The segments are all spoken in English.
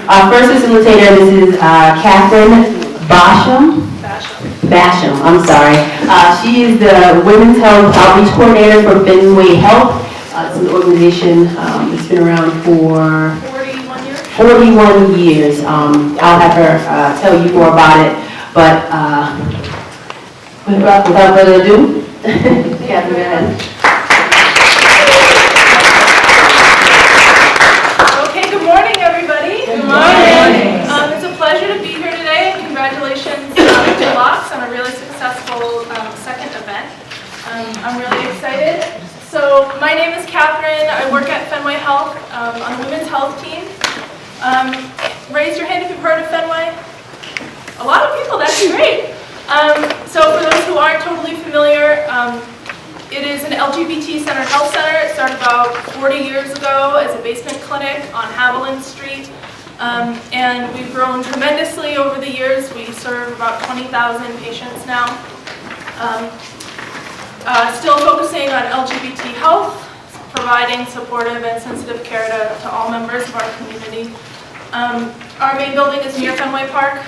Our first facilitator, this is Catherine Basham, I'm sorry. She is the Women's Health Outreach Coordinator for Fenway Health. It's an organization that's been around for 41 years. I'll have her tell you more about it, but without further ado, Catherine, go ahead. Okay, good morning, everybody. Good morning. It's a pleasure to be here today, and congratulations to LOCS on a really successful second event. I'm really excited. So my name is Catherine. I work at Fenway Health on the Women's Health team. Raise your hand if you've heard of Fenway. A lot of people, that's great. So for those who aren't totally familiar, it is an LGBT-centered health center. It started about 40 years ago as a basement clinic on Haviland Street. And we've grown tremendously over the years. We serve about 20,000 patients now. Still focusing on LGBT health, providing supportive and sensitive care to all members of our community. Our main building is near Fenway Park,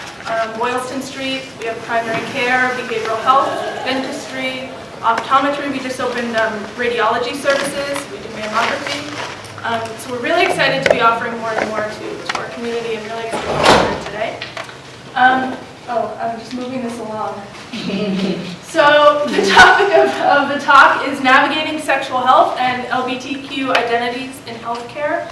Boylston Street. We have primary care, behavioral health, dentistry, optometry. We just opened radiology services. We do mammography. So we're really excited to be offering more and more to our community, and really excited to be here today. I'm just moving this along. So the topic of the talk is navigating sexual health and LGBTQ identities in healthcare.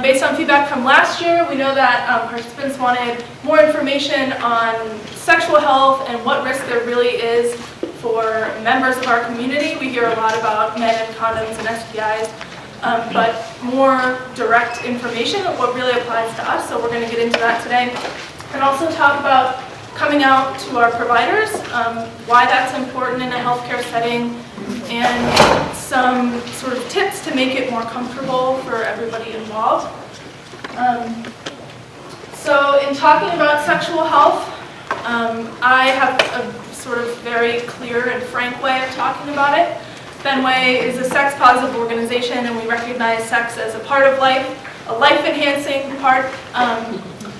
Based on feedback from last year, we know that participants wanted more information on sexual health and what risk there really is for members of our community. We hear a lot about men and condoms and STIs, but more direct information of what really applies to us. So we're going to get into that today, and also talk about coming out to our providers, why that's important in a healthcare setting, and some sort of tips to make it more comfortable for everybody involved. So in talking about sexual health, I have a sort of very clear and frank way of talking about it. Fenway is a sex-positive organization, and we recognize sex as a part of life, a life-enhancing part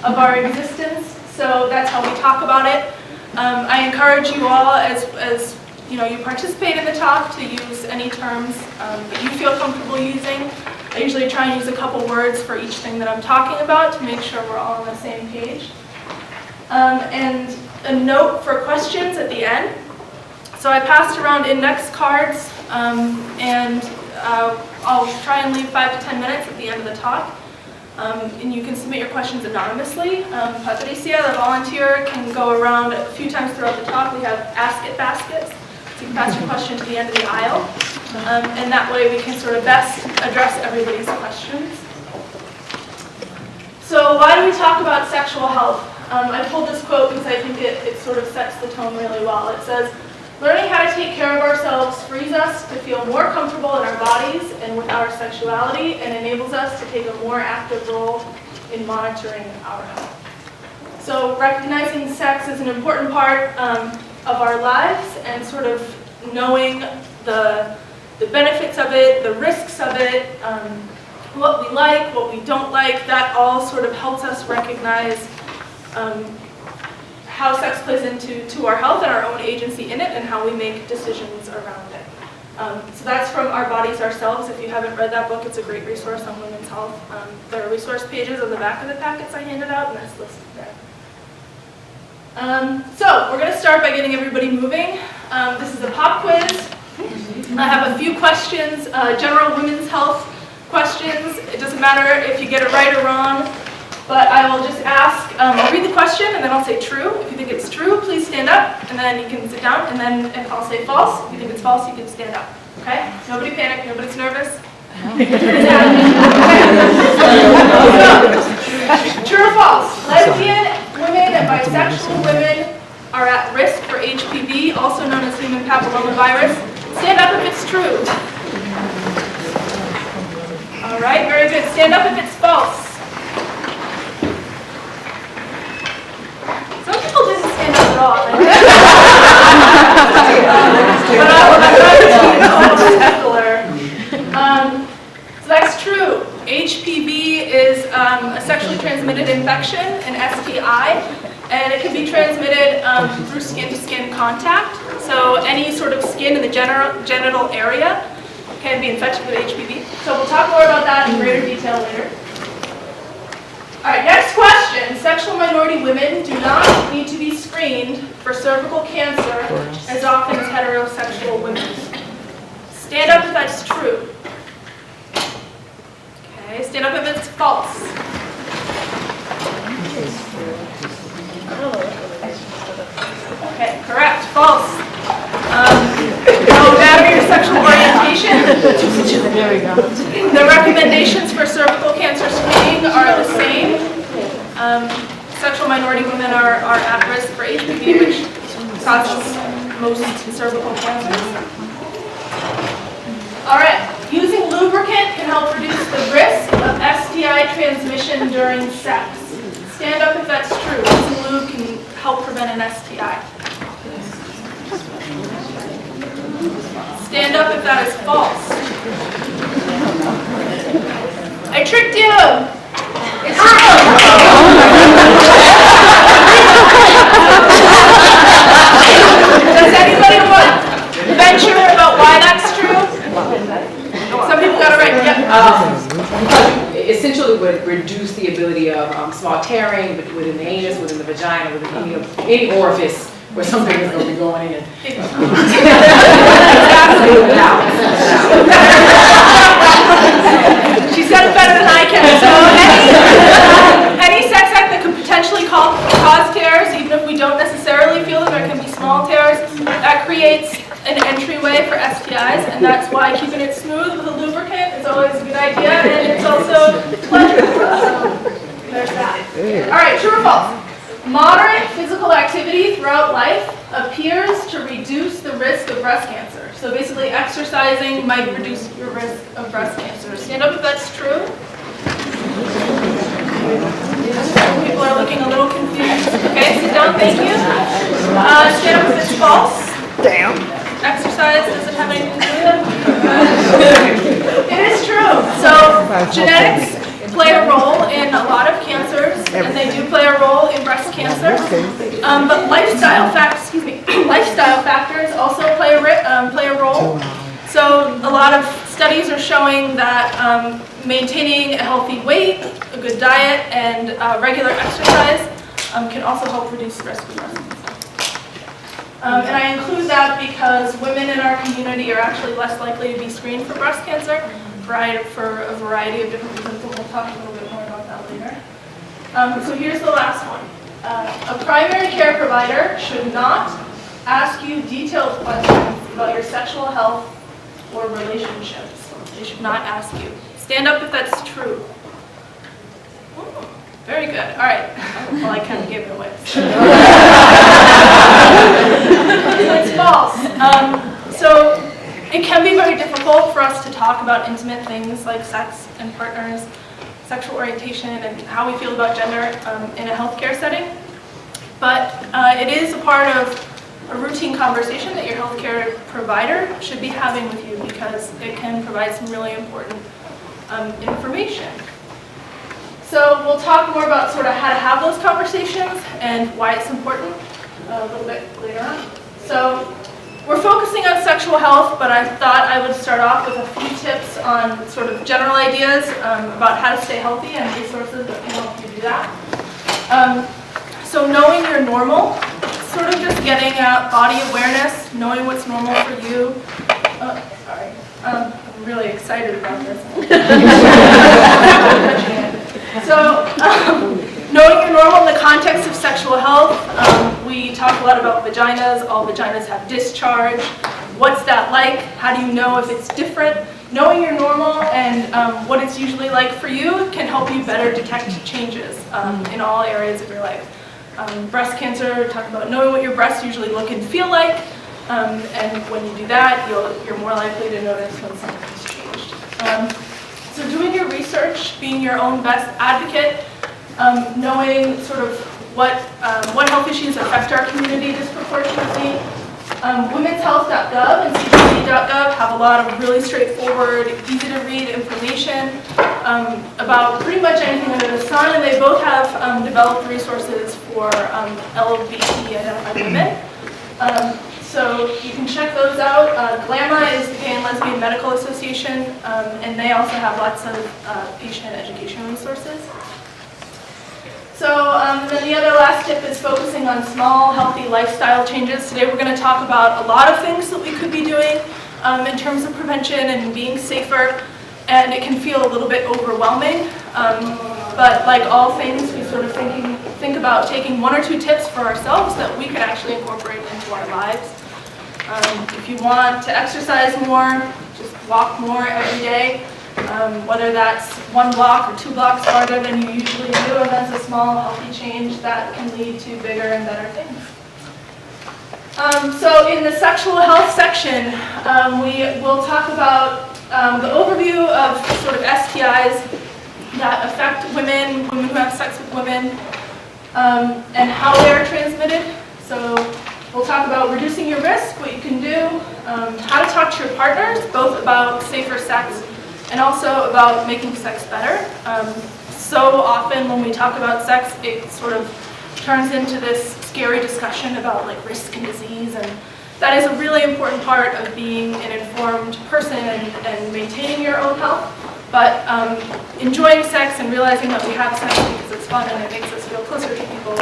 of our existence. So that's how we talk about it. I encourage you all, as you participate in the talk, to use any terms that you feel comfortable using. I usually try and use a couple words for each thing that I'm talking about to make sure we're all on the same page. And a note for questions at the end. So I passed around index cards, and I'll try and leave 5 to 10 minutes at the end of the talk. And you can submit your questions anonymously. Patricia, the volunteer, can go around a few times throughout the talk. We have Ask It baskets, so you can pass your question to the end of the aisle. And that way we can sort of best address everybody's questions. So why do we talk about sexual health? I pulled this quote because I think it sort of sets the tone really well. It says, "Learning how to take care of ourselves frees us to feel more comfortable in our bodies and with our sexuality, and enables us to take a more active role in monitoring our health." So recognizing sex is an important part of our lives, and sort of knowing the benefits of it, the risks of it, what we like, what we don't like, that all sort of helps us recognize how sex plays into our health and our own agency in it, and how we make decisions around it. So that's from Our Bodies Ourselves. If you haven't read that book, it's a great resource on women's health. There are resource pages on the back of the packets I handed out, and that's listed there. So we're going to start by getting everybody moving. This is a pop quiz. I have a few questions, general women's health questions. It doesn't matter if you get it right or wrong. But I will just ask, I'll read the question and then I'll say true. If you think it's true, please stand up, and then you can sit down, and then if I'll say false, if you think it's false, you can stand up. Okay? Nobody panic, nobody's nervous. True or false? Lesbian women and bisexual women are at risk for HPV, also known as human papillomavirus. Stand up if it's true. All right, very good. Stand up if it's false. Some people didn't stand up at all. So that's true. HPV is a transmitted infection, an STI, and it can be transmitted through skin-to-skin contact. So any sort of skin in the genital area can be infected with HPV. So we'll talk more about that in greater detail later. All right, next question. Sexual minority women do not need to be screened for cervical cancer as often as heterosexual women. Stand up if that's true. Okay, stand up if it's false. Okay, correct, false. No matter your sexual orientation, the recommendations for cervical cancer screening are the same. Sexual minority women are at risk for HPV, which causes most cervical cancers. All right, using lubricant can help reduce the risk of STI transmission during sex. Stand up if that's true. Using lube can help prevent an STI. Stand up if that is false. I tricked you. It's true. Does anybody want to venture about why that's true? Some people got it right. Yep. Essentially would reduce the ability of small tearing within the anus, within the vagina, within any orifice where something is going to be going in. She said it better than I can. So any sex act that could potentially cause tears, even if we don't necessarily feel that there can be small tears, that creates an entryway for STIs, and that's why keeping it smooth with a lubricant is always a good idea, and it's also pleasurable. So there's that. All right, true or false? Moderate physical activity throughout life appears to reduce the risk of breast cancer. So basically, exercising might reduce your risk of breast cancer. Stand up if that's true. People are looking a little confused. Okay, sit down, thank you. Stand up if it's false. Damn. Exercise doesn't have anything to do with it. It is true. So genetics play a role in a lot of cancers, and they do play a role in breast cancer. But lifestyle factors also play a role. So a lot of studies are showing that maintaining a healthy weight, a good diet, and regular exercise can also help reduce the risk of breast cancer. And I include that because women in our community are actually less likely to be screened for breast cancer for a variety of different reasons, and we'll talk a little bit more about that later. So here's the last one. A primary care provider should not ask you detailed questions about your sexual health or relationships. They should not ask you. Stand up if that's true. Ooh, very good. All right. Well, I kind of gave it away. It's false. So it can be very difficult for us to talk about intimate things like sex and partners, sexual orientation, and how we feel about gender in a healthcare setting. But it is a part of a routine conversation that your healthcare provider should be having with you because it can provide some really important information. So we'll talk more about sort of how to have those conversations and why it's important a little bit later on. So we're focusing on sexual health, but I thought I would start off with a few tips on sort of general ideas about how to stay healthy and resources that can help you do that. So knowing you're normal, sort of just getting body awareness, knowing what's normal for you. Sorry, I'm really excited about this. So, knowing you're normal in the context of sexual health, we talk a lot about vaginas. All vaginas have discharge. What's that like? How do you know if it's different? Knowing you're normal and what it's usually like for you can help you better detect changes in all areas of your life. Breast cancer, talk about knowing what your breasts usually look and feel like, and when you do that, you're more likely to notice when something's changed. So doing your research, being your own best advocate, knowing sort of what health issues affect our community disproportionately, Womenshealth.gov and cdc.gov have a lot of really straightforward, easy to read information about pretty much anything under the sun, and they both have developed resources for LGBT identified women. So you can check those out. GLAMA is the Gay and Lesbian Medical Association, and they also have lots of patient education resources. So then the other last tip is focusing on small, healthy lifestyle changes. Today we're going to talk about a lot of things that we could be doing in terms of prevention and being safer, and it can feel a little bit overwhelming. But like all things, we sort of think about taking one or two tips for ourselves that we could actually incorporate into our lives. If you want to exercise more, just walk more every day. Whether that's 1 block or 2 blocks farther than you usually do, and that's a small, healthy change that can lead to bigger and better things. So in the sexual health section, we will talk about the overview of sort of STIs that affect women who have sex with women, and how they are transmitted. So we'll talk about reducing your risk, what you can do, how to talk to your partners, both about safer sex and also about making sex better. So often when we talk about sex, it sort of turns into this scary discussion about like risk and disease, and that is a really important part of being an informed person and maintaining your own health. But enjoying sex and realizing that we have sex because it's fun and it makes us feel closer to people,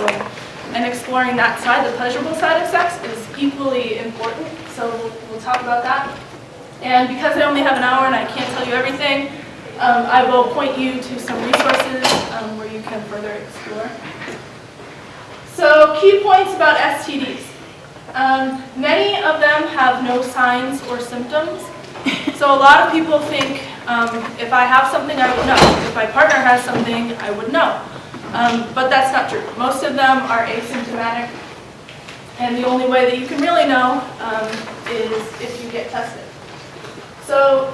and exploring that side, the pleasurable side of sex, is equally important. So we'll talk about that. And because I only have an hour and I can't tell you everything, I will point you to some resources where you can further explore. So key points about STDs. Many of them have no signs or symptoms. So a lot of people think if I have something, I would know. If my partner has something, I would know. But that's not true. Most of them are asymptomatic. And the only way that you can really know is if you get tested. So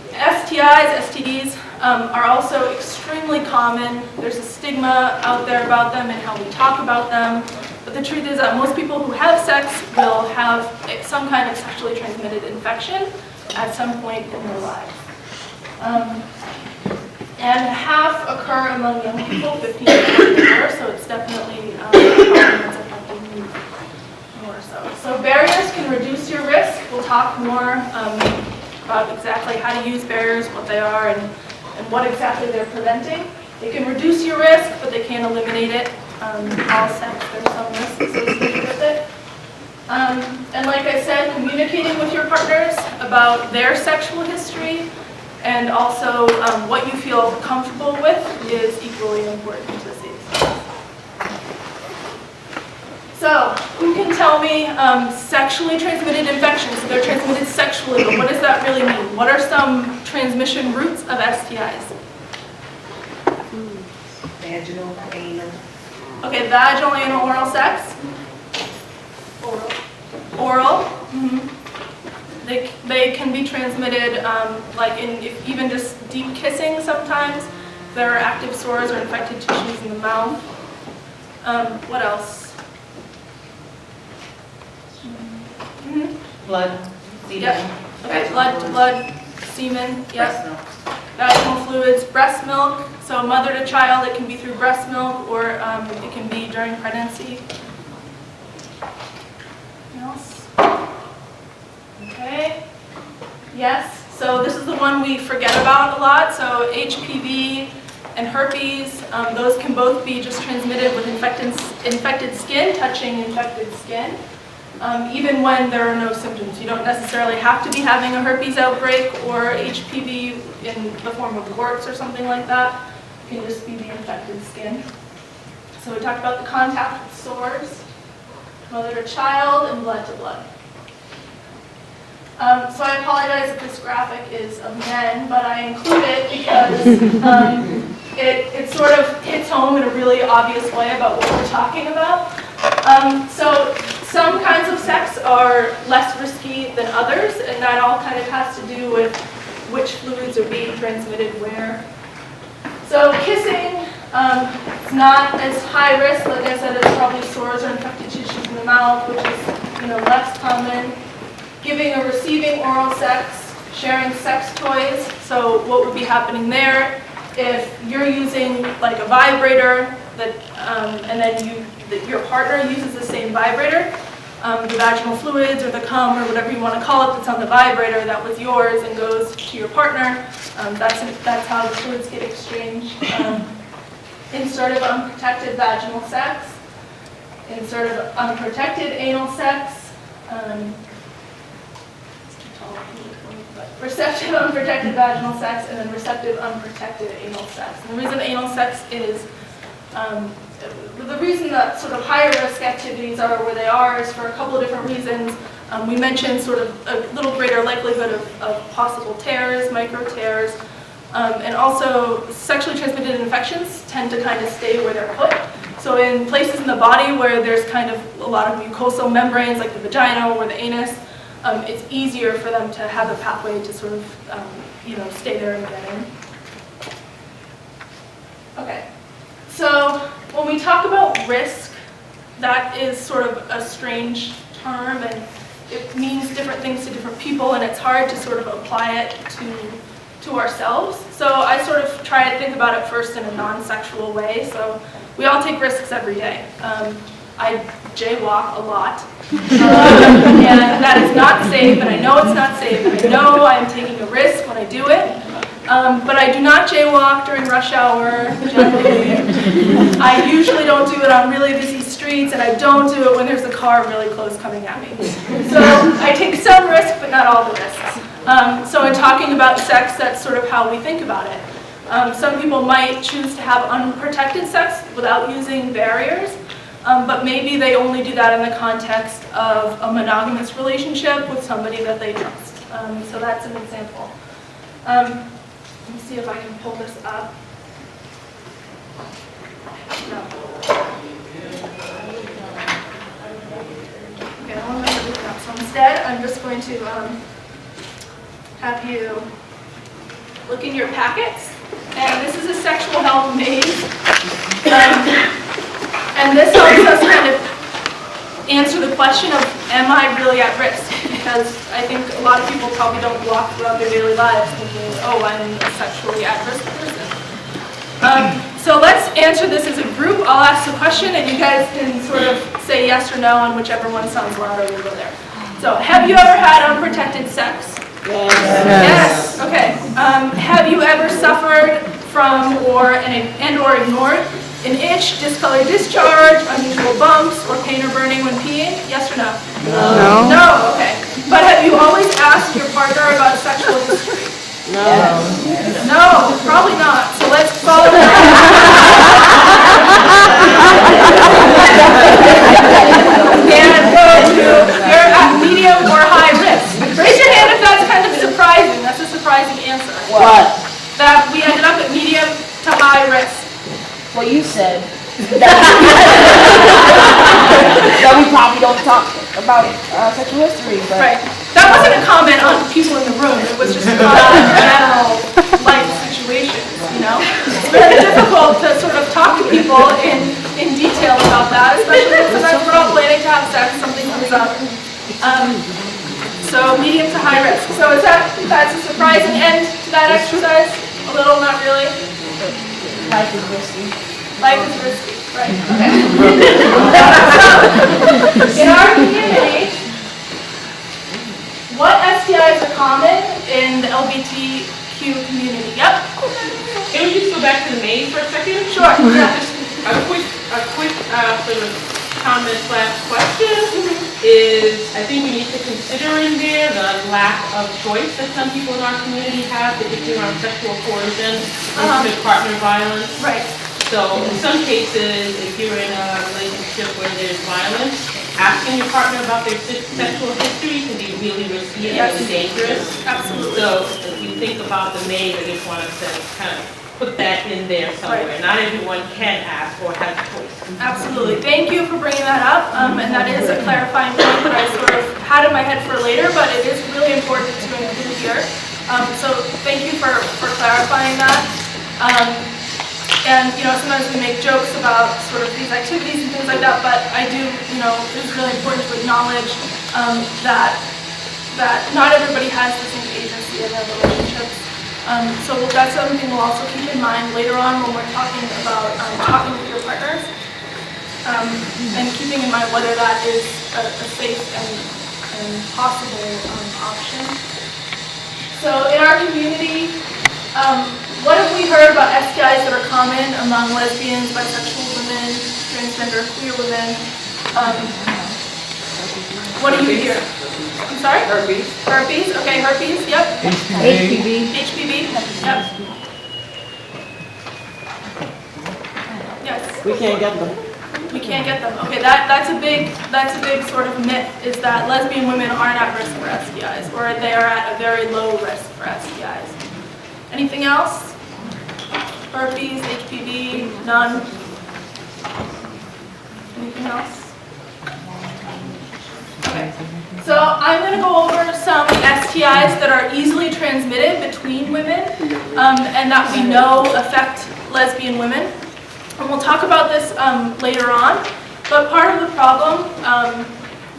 STIs, STDs are also extremely common. There's a stigma out there about them and how we talk about them. But the truth is that most people who have sex will have some kind of sexually transmitted infection at some point in their lives. And half occur among young people, 15 to 44, so it's definitely a problem that's affecting you more so. So barriers can reduce your risk. We'll talk more about exactly how to use barriers, what they are, and what exactly they're preventing. They can reduce your risk, but they can't eliminate it. All sex, there's some risk associated with it. And like I said, communicating with your partners about their sexual history and also what you feel comfortable with is equally important to see. So, who can tell me sexually transmitted infections? So they're transmitted sexually, but what does that really mean? What are some transmission routes of STIs? Vaginal, anal. Okay, vaginal, anal, oral sex? Oral. Oral. Mm-hmm. They can be transmitted like in even just deep kissing sometimes. There are active sores or infected tissues in the mouth. What else? Mm-hmm. Blood, semen. Yep. Okay, blood, semen, Breast yep. milk. Vaginal fluids, breast milk. So mother to child, it can be through breast milk or it can be during pregnancy. Anything else? Okay. Yes, so this is the one we forget about a lot. So HPV and herpes, those can both be just transmitted with infected skin, touching infected skin. Even when there are no symptoms. You don't necessarily have to be having a herpes outbreak or HPV in the form of warts or something like that. It can just be the infected skin. So we talked about the contact with sores, mother to child, and blood to blood. So I apologize if this graphic is of men, but I include it because it sort of hits home in a really obvious way about what we're talking about. So some kinds of sex are less risky than others, and that all kind of has to do with which fluids are being transmitted where. So kissing, it's not as high risk. Like I said, there's probably sores or infected tissues in the mouth, which is less common. Giving or receiving oral sex, sharing sex toys. So what would be happening there if you're using like a vibrator that, and then your partner uses the same vibrator, the vaginal fluids or the cum or whatever you want to call it that's on the vibrator that was yours and goes to your partner. That's how the fluids get exchanged. In sort of unprotected vaginal sex, in sort of unprotected anal sex, receptive unprotected vaginal sex, and then receptive unprotected anal sex. And the reason anal sex is, the reason that sort of higher risk activities are where they are is for a couple of different reasons. We mentioned sort of a little greater likelihood of possible tears, micro tears, and also sexually transmitted infections tend to kind of stay where they're put. So in places in the body where there's kind of a lot of mucosal membranes like the vagina or the anus, it's easier for them to have a pathway to sort of, stay there and get in. Okay, so when we talk about risk, that is sort of a strange term, and it means different things to different people, and it's hard to sort of apply it to ourselves. So I sort of try to think about it first in a non-sexual way. So we all take risks every day. I jaywalk a lot, and that is not safe, and I know it's not safe, and I know I'm taking a risk when I do it, but I do not jaywalk during rush hour, generally. I usually don't do it on really busy streets, and I don't do it when there's a car really close coming at me. So I take some risk, but not all the risks. So in talking about sex, that's sort of how we think about it. Some people might choose to have unprotected sex without using barriers. But maybe they only do that in the context of a monogamous relationship with somebody that they trust. So that's an example. Let me see if I can pull this up. No. Okay, I don't want to mess everything up. So instead, I'm just going to have you look in your packets. And this is a sexual health maze. And this helps us kind of answer the question of, am I really at risk? Because I think a lot of people probably don't walk throughout their daily lives thinking, oh, I'm a sexually at-risk person. So let's answer this as a group. I'll ask the question, and you guys can sort of say yes or no, and whichever one sounds louder, we'll go there. So, have you ever had unprotected sex? Yes. Okay. Have you ever suffered from or ignored an itch, discolored discharge, unusual bumps, or pain or burning when peeing? Yes or no? No. No, okay. But have you always asked your partner about sexual history? No. Yes. No, probably not. So let's follow that. And go to, you're at medium or high risk. Raise your hand if that's kind of surprising. That's a surprising answer. What? That we ended up at medium to high risk. Well, you said that we probably don't talk about sexual history, but right. That wasn't a comment on people in the room. It was just general life situations, It's very difficult to sort of talk to people in detail about that, especially when sometimes we're all planning to have sex, something comes up. So medium to high risk. So that's a surprising end to that exercise? A little, not really? life is risky. Life is risky, right, okay. So, in our community, what STIs are common in the LGBTQ community? Yep. Can we just go back to the maze for a second? Sure, yeah. A quick sort of comment / question is, I think we need to consider in there the lack of choice that some people in our community have, particularly around sexual coercion, intimate partner violence. Right. So in some cases, if you're in a relationship where there's violence, asking your partner about their sexual history can be really risky and really dangerous. Absolutely. So if you think about the maze, I just wanted to kind of put that in there somewhere. Right. Not everyone can ask or has a choice. Absolutely. Thank you for bringing that up. And that is a clarifying point that I sort of had in my head for later, but it is really important to include here. So thank you for clarifying that. And, sometimes we make jokes about sort of these activities and things like that, but I do, it's really important to acknowledge that not everybody has the same agency in their relationships. So that's something we'll also keep in mind later on when we're talking about talking with your partners, and keeping in mind whether that is a safe and possible option. So in our community, what have we heard about STIs that are common among lesbians, bisexual women, transgender, queer women? What do you hear? I'm sorry? Herpes. Herpes, okay, herpes, yep. HPV. HPV, yep. Yes. We can't get them. We can't get them. Okay, that's a big sort of myth, is that lesbian women aren't at risk for STIs, or they are at a very low risk for STIs. Anything else? Herpes, HPV, none. Anything else? Okay. So I'm going to go over some STIs that are easily transmitted between women, and that we know affect lesbian women. And we'll talk about this later on, but part of the problem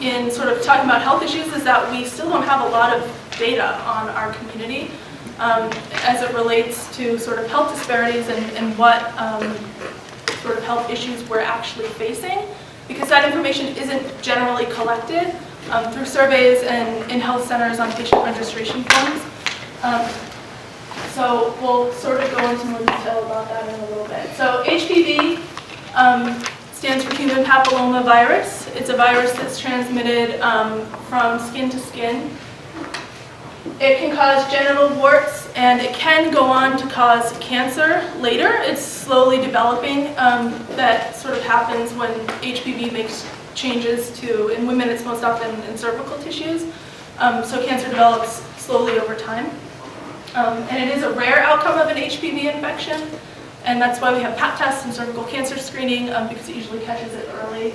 in sort of talking about health issues is that we still don't have a lot of data on our community as it relates to sort of health disparities and what sort of health issues we're actually facing, because that information isn't generally collected through surveys and in health centers on patient registration forms. So we'll sort of go into more detail about that in a little bit. So HPV stands for human papilloma virus. It's a virus that's transmitted from skin to skin. It can cause genital warts, and it can go on to cause cancer later. It's slowly developing. That sort of happens when HPV makes changes to, in women it's most often in cervical tissues. So cancer develops slowly over time. And it is a rare outcome of an HPV infection, and that's why we have Pap tests and cervical cancer screening, because it usually catches it early.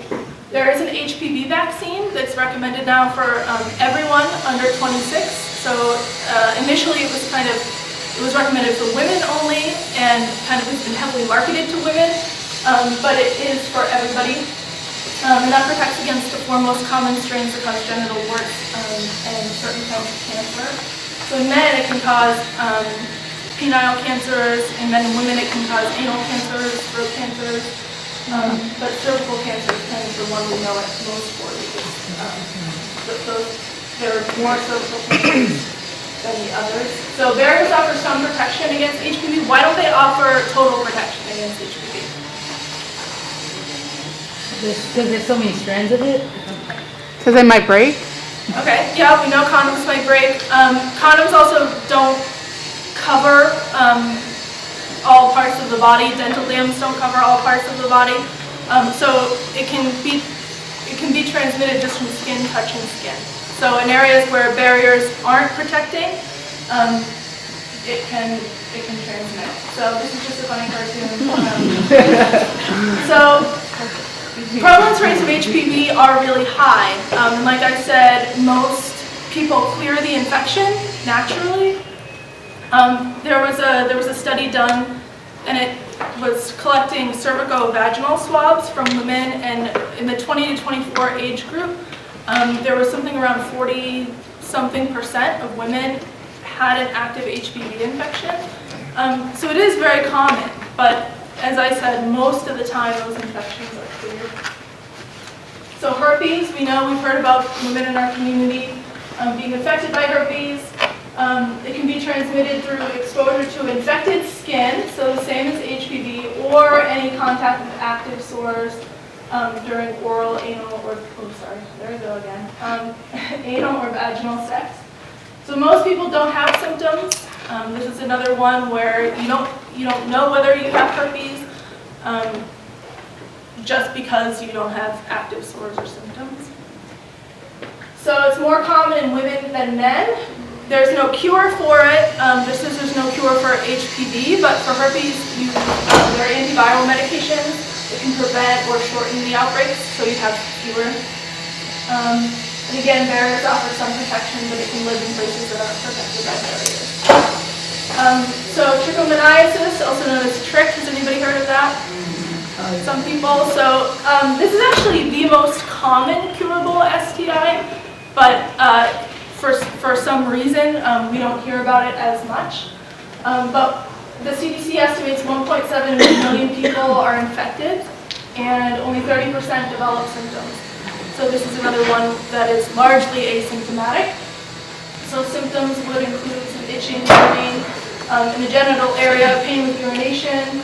There is an HPV vaccine that's recommended now for everyone under 26. So initially it was recommended for women only, and kind of has been heavily marketed to women, but it is for everybody. And that protects against the four most common strains that cause genital warts and certain kinds of cancer. So in men, it can cause penile cancers. In men and women, it can cause anal cancers, throat cancers. But cervical cancer is kind of the one we know it most for, because there are more cervical cancers than the others. So barriers offer some protection against HPV. Why don't they offer total protection against HPV? Because there's so many strands of it? Because they might break. Okay, yeah, we know condoms might break. Condoms also don't cover all parts of the body. Dental dams don't cover all parts of the body. So it can be transmitted just from skin touching skin. So in areas where barriers aren't protecting, it can transmit. So this is just a funny cartoon. So prevalence rates of HPV are really high. And like I said, most people clear the infection naturally. There was a study done, and it was collecting cervico-vaginal swabs from women, and in the 20 to 24 age group, there was something around 40-something% of women had an active HPV infection. So it is very common, but as I said, most of the time those infections are cleared. So herpes, we know we've heard about women in our community being affected by herpes. It can be transmitted through exposure to infected skin, so the same as HPV, or any contact with active sores during oral, anal, or, anal or vaginal sex. So most people don't have symptoms. This is another one where you don't know whether you have herpes just because you don't have active sores or symptoms. So it's more common in women than men. There's no cure for it, just as there's no cure for HPV, but for herpes, there are antiviral medications that can prevent or shorten the outbreaks, so you have fewer. And again, barriers offer some protection, but it can live in places that aren't protected by barriers. So trichomoniasis, also known as trich, has anybody heard of that? Some people. So this is actually the most common curable STI, but for some reason we don't hear about it as much. But the CDC estimates 1.7 million people are infected, and only 30% develop symptoms. So this is another one that is largely asymptomatic. So symptoms would include some itching, burning in the genital area, pain with urination,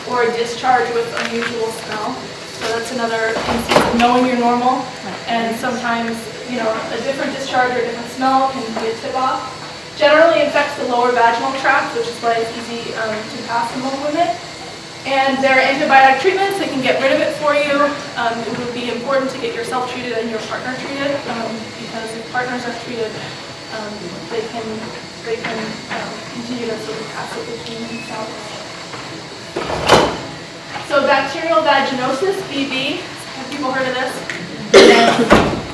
or a discharge with unusual smell. So that's another instance of knowing you're normal, and sometimes, you know, a different discharge or a different smell can be a tip-off. Generally infects the lower vaginal tract, which is why it's easy to pass among women. And there are antibiotic treatments that can get rid of it for you. It would be important to get yourself treated and your partner treated, because if partners are treated, they can continue to sort of pass it between themselves. So bacterial vaginosis, BV, have people heard of this?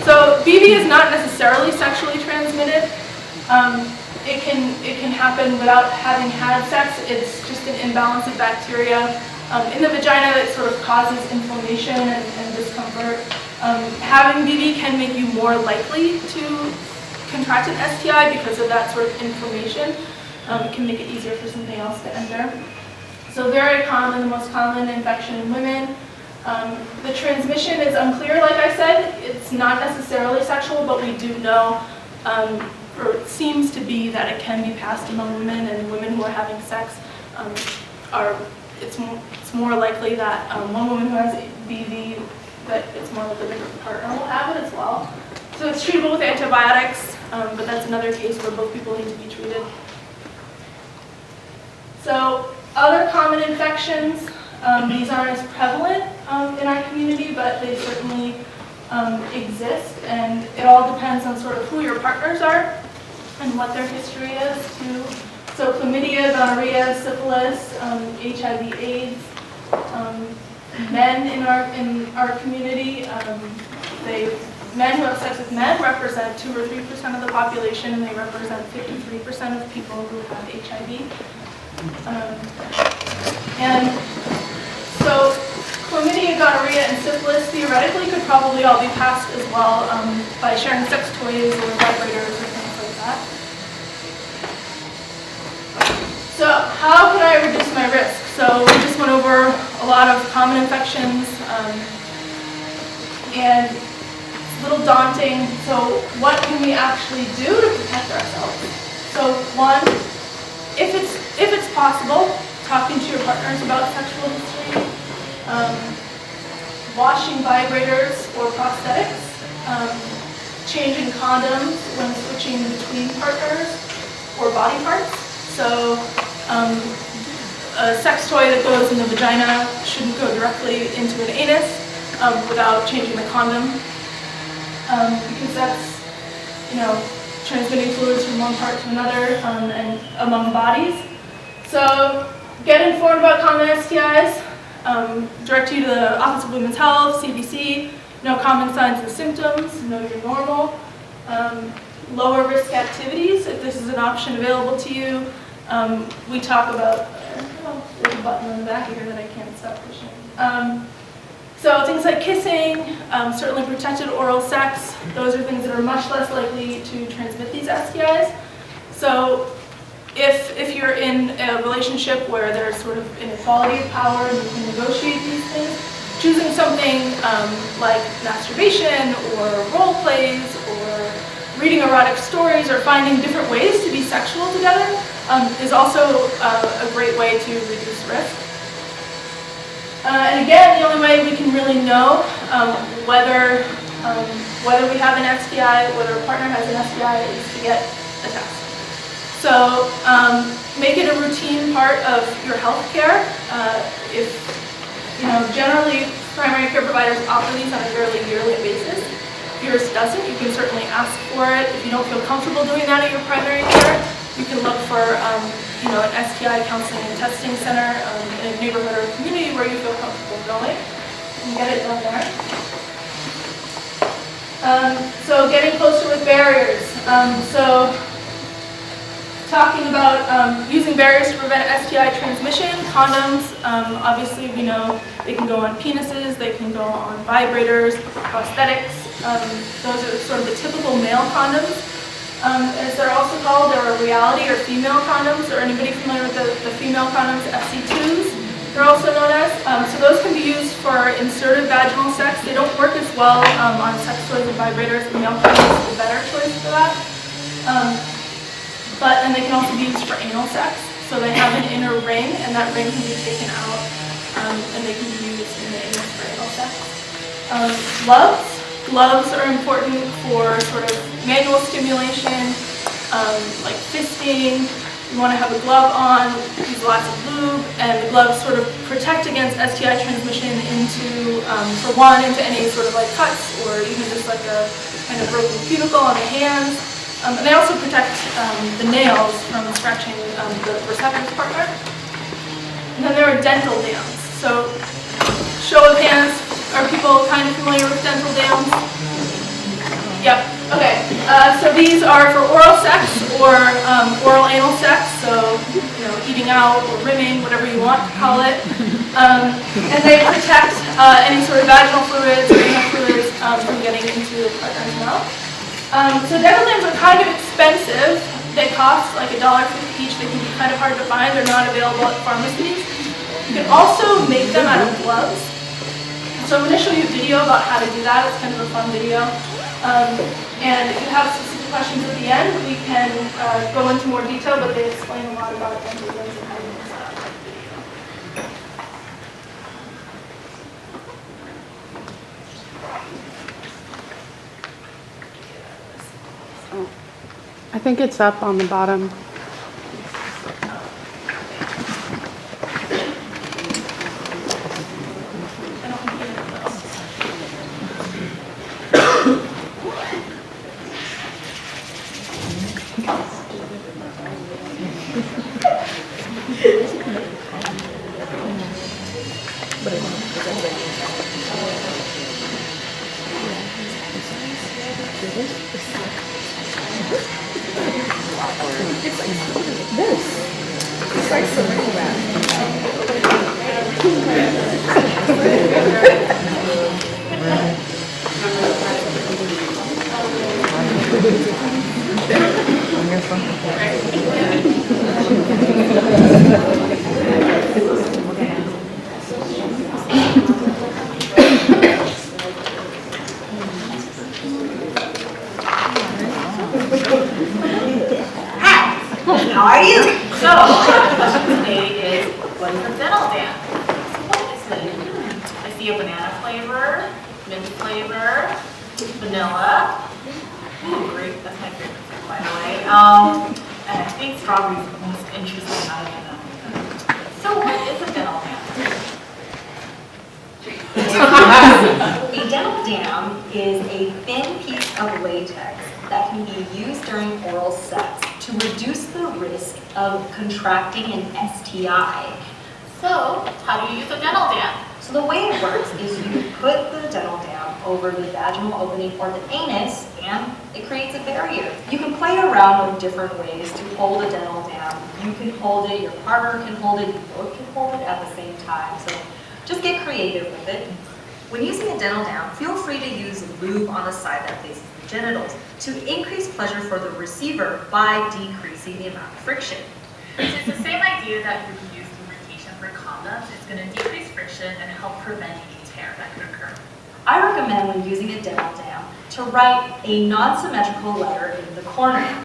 So BV is not necessarily sexually transmitted. It can happen without having had sex. It's just an imbalance of bacteria in the vagina that sort of causes inflammation and discomfort. Having BV can make you more likely to contract an STI because of that sort of inflammation. It can make it easier for something else to enter. So very common, the most common infection in women. The transmission is unclear, like I said. It's not necessarily sexual, but we do know, or it seems to be that it can be passed among women, and women who are having sex it's more likely that one woman who has BV, that it's more likely that her partner will have it as well. So it's treatable with antibiotics, but that's another case where both people need to be treated. So other common infections, these aren't as prevalent in our community, but they certainly exist, and it all depends on sort of who your partners are and what their history is too. So chlamydia, gonorrhea, syphilis, HIV/AIDS. Men in our community, men who have sex with men represent 2 or 3% of the population, and they represent 53% of people who have HIV. And so chlamydia, gonorrhea, and syphilis theoretically could probably all be passed as well by sharing sex toys or vibrators or things like that. So how can I reduce my risk? So we just went over a lot of common infections, and it's a little daunting. So what can we actually do to protect ourselves? So one, if it's possible, talking to your partners about sexual history, washing vibrators or prosthetics, changing condoms when switching between partners or body parts. So a sex toy that goes in the vagina shouldn't go directly into an anus without changing the condom, because that's, you know, transmitting fluids from one part to another and among bodies. So get informed about common STIs. Direct you to the Office of Women's Health, CDC, know common signs and symptoms, know you're normal. Lower risk activities, if this is an option available to you. We talk about, there's a button on the back here that I can't stop pushing. So things like kissing, certainly protected oral sex, those are things that are much less likely to transmit these STIs. So if you're in a relationship where there's sort of inequality of power and you can negotiate these things, choosing something like masturbation or role plays or reading erotic stories or finding different ways to be sexual together is also a great way to reduce risk. And again, the only way we can really know whether we have an STI, whether a partner has an STI, is to get a test. So make it a routine part of your health care. If, you know, generally primary care providers offer these on a fairly yearly basis. If yours doesn't, you can certainly ask for it. If you don't feel comfortable doing that at your primary care, you can look for you know, an STI counseling and testing center in a neighborhood or a community where you feel comfortable going and get it done there. So getting closer with barriers. So talking about using barriers to prevent STI transmission. Condoms, obviously we know they can go on penises, they can go on vibrators, prosthetics. Those are sort of the typical male condoms. As they're also called, there are reality or female condoms. Or anybody familiar with the female condoms, FC2s? They're also known as. So those can be used for inserted vaginal sex. They don't work as well on sex toys and vibrators. The male condom is the better choice for that. And they can also be used for anal sex. So they have an inner ring, and that ring can be taken out, and they can be used in the anus for anal sex. Gloves. Gloves are important for sort of manual stimulation, like fisting. You want to have a glove on, use lots of lube, and the gloves sort of protect against STI transmission into, for one, into any sort of like cuts or even just like a kind of broken cuticle on the hands. And they also protect the nails from scratching the receptor's partner. And then there are dental dams. So, show of hands, are people kind of familiar with dental dams? Yep, okay. So these are for oral sex or oral anal sex, so eating out or rimming, whatever you want to call it. And they protect any sort of vaginal fluids or anal fluids from getting into the partner's mouth. So dental dams are kind of expensive. They cost like $1.50 each. They can be kind of hard to find. They're not available at pharmacies. You can also make them out of gloves. So I'm going to show you a video about how to do that. It's kind of a fun video. And if you have specific questions at the end, we can go into more detail, but they explain a lot about dental dams and how to use that. I think it's up on the bottom. How are you? So, the question today is, what is a dental dam? So what is it? I see a banana flavor, mint flavor, vanilla. Ooh, grape, that's my favorite flavor, by the way. And I think strawberry is the most interesting out of them. So what is a dental dam? A dental dam is a thin piece of latex that can be used during oral sex to reduce the risk of contracting an STI. So, how do you use a dental dam? So the way it works is you put the dental dam over the vaginal opening or the anus, and it creates a barrier. You can play around with different ways to hold a dental dam. You can hold it, your partner can hold it, you both can hold it at the same time. So just get creative with it. When using a dental dam, feel free to use lube on the side that faces the genitals to increase pleasure for the receiver by decreasing the amount of friction. So it's the same idea that you can use lubrication for condoms. It's going to decrease friction and help prevent any tear that could occur. I recommend when using a dental dam to write a non-symmetrical letter in the corner.